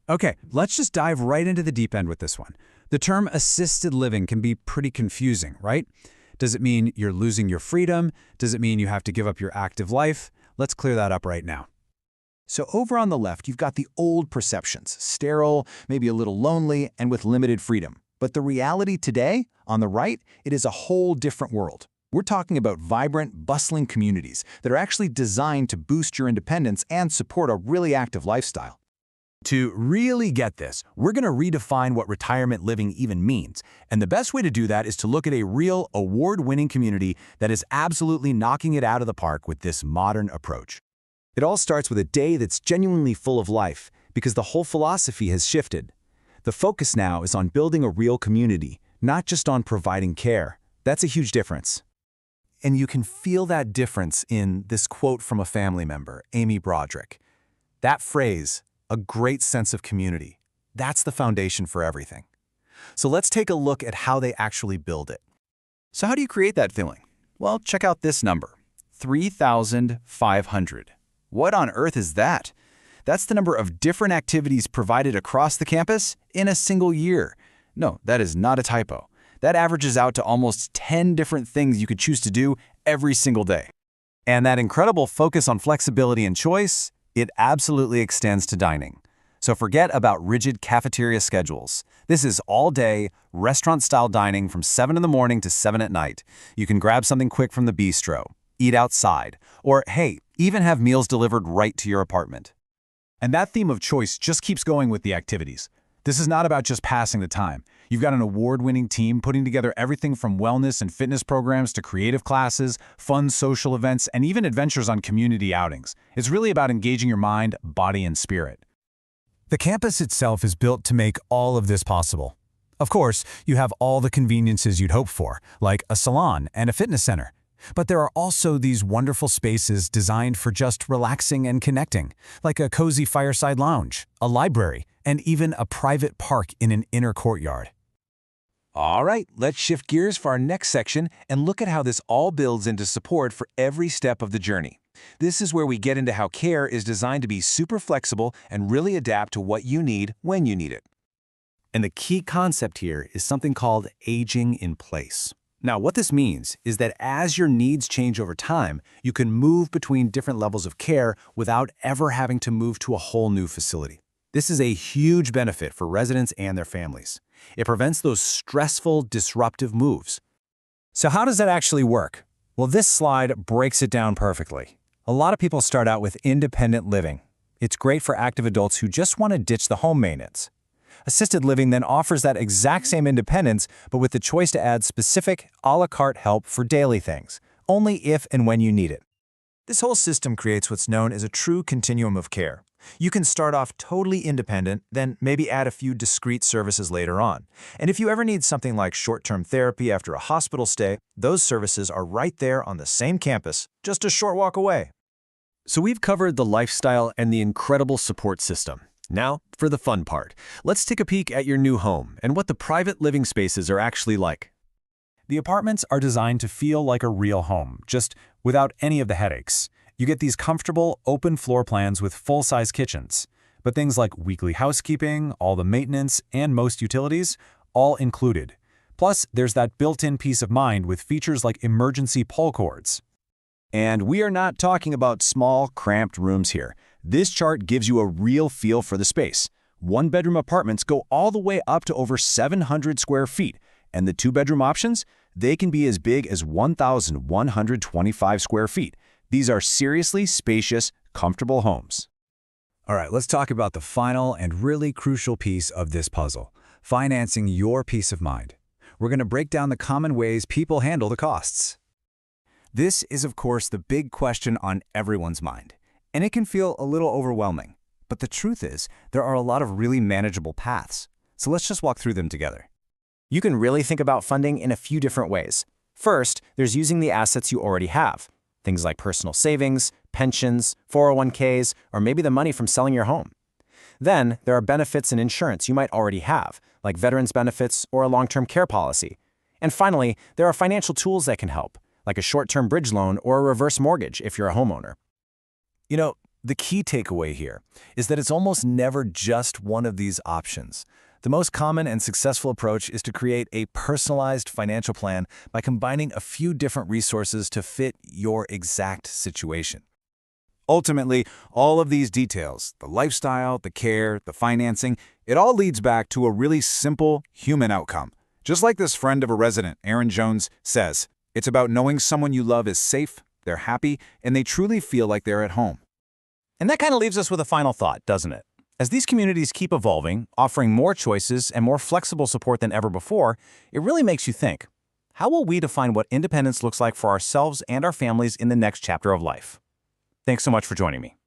Okay, let's just dive right into the deep end with this one. The term assisted living can be pretty confusing, right? Does it mean you're losing your freedom? Does it mean you have to give up your active life? Let's clear that up right now. So over on the left, you've got the old perceptions, sterile, maybe a little lonely, and with limited freedom. But the reality today, on the right, it is a whole different world. We're talking about vibrant, bustling communities that are actually designed to boost your independence and support a really active lifestyle. To really get this, we're going to redefine what retirement living even means. And the best way to do that is to look at a real, award-winning community that is absolutely knocking it out of the park with this modern approach. It all starts with a day that's genuinely full of life, because the whole philosophy has shifted. The focus now is on building a real community, not just on providing care. That's a huge difference. And you can feel that difference in this quote from a family member, Amy Broderick. That phrase, a great sense of community, that's the foundation for everything. So let's take a look at how they actually build it. So how do you create that feeling? Well, check out this number, 3,500. What on earth is that? That's the number of different activities provided across the campus in a single year. No, that is not a typo. That averages out to almost 10 different things you could choose to do every single day. And that incredible focus on flexibility and choice, it absolutely extends to dining. So forget about rigid cafeteria schedules. This is all-day, restaurant-style dining from 7 in the morning to 7 at night. You can grab something quick from the bistro, eat outside, or hey, even have meals delivered right to your apartment. And that theme of choice just keeps going with the activities. This is not about just passing the time. You've got an award-winning team putting together everything from wellness and fitness programs to creative classes, fun social events, and even adventures on community outings. It's really about engaging your mind, body, and spirit. The campus itself is built to make all of this possible. Of course, you have all the conveniences you'd hope for, like a salon and a fitness center. But there are also these wonderful spaces designed for just relaxing and connecting, like a cozy fireside lounge, a library, and even a private park in an inner courtyard. All right, let's shift gears for our next section and look at how this all builds into support for every step of the journey. This is where we get into how care is designed to be super flexible and really adapt to what you need when you need it. And the key concept here is something called aging in place. Now, what this means is that as your needs change over time, you can move between different levels of care without ever having to move to a whole new facility. This is a huge benefit for residents and their families. It prevents those stressful, disruptive moves. So how does that actually work? Well, this slide breaks it down perfectly. A lot of people start out with independent living. It's great for active adults who just want to ditch the home maintenance. Assisted living then offers that exact same independence, but with the choice to add specific, a la carte help for daily things, only if and when you need it. This whole system creates what's known as a true continuum of care. You can start off totally independent, then maybe add a few discrete services later on. And if you ever need something like short-term therapy after a hospital stay, those services are right there on the same campus, just a short walk away. So we've covered the lifestyle and the incredible support system. Now, for the fun part, let's take a peek at your new home and what the private living spaces are actually like. The apartments are designed to feel like a real home, just without any of the headaches. You get these comfortable, open floor plans with full-size kitchens. But things like weekly housekeeping, all the maintenance, and most utilities, all included. Plus, there's that built-in peace of mind with features like emergency pull cords. And we are not talking about small, cramped rooms here. This chart gives you a real feel for the space. One-bedroom apartments go all the way up to over 700 square feet, and the two-bedroom options, they can be as big as 1,125 square feet. These are seriously spacious, comfortable homes. All right, let's talk about the final and really crucial piece of this puzzle, financing your peace of mind. We're going to break down the common ways people handle the costs. This is, of course, the big question on everyone's mind, and it can feel a little overwhelming. But the truth is, there are a lot of really manageable paths. So let's just walk through them together. You can really think about funding in a few different ways. First, there's using the assets you already have. Things like personal savings, pensions, 401ks, or maybe the money from selling your home. Then, there are benefits and insurance you might already have, like veterans benefits or a long-term care policy. And finally, there are financial tools that can help, like a short-term bridge loan or a reverse mortgage if you're a homeowner. You know, The key takeaway here is that it's almost never just one of these options. The most common and successful approach is to create a personalized financial plan by combining a few different resources to fit your exact situation. Ultimately, all of these details, the lifestyle, the care, the financing, it all leads back to a really simple human outcome. Just like this friend of a resident, Aaron Jones, says, it's about knowing someone you love is safe, they're happy, and they truly feel like they're at home. And that kind of leaves us with a final thought, doesn't it? As these communities keep evolving, offering more choices and more flexible support than ever before, it really makes you think, how will we define what independence looks like for ourselves and our families in the next chapter of life? Thanks so much for joining me.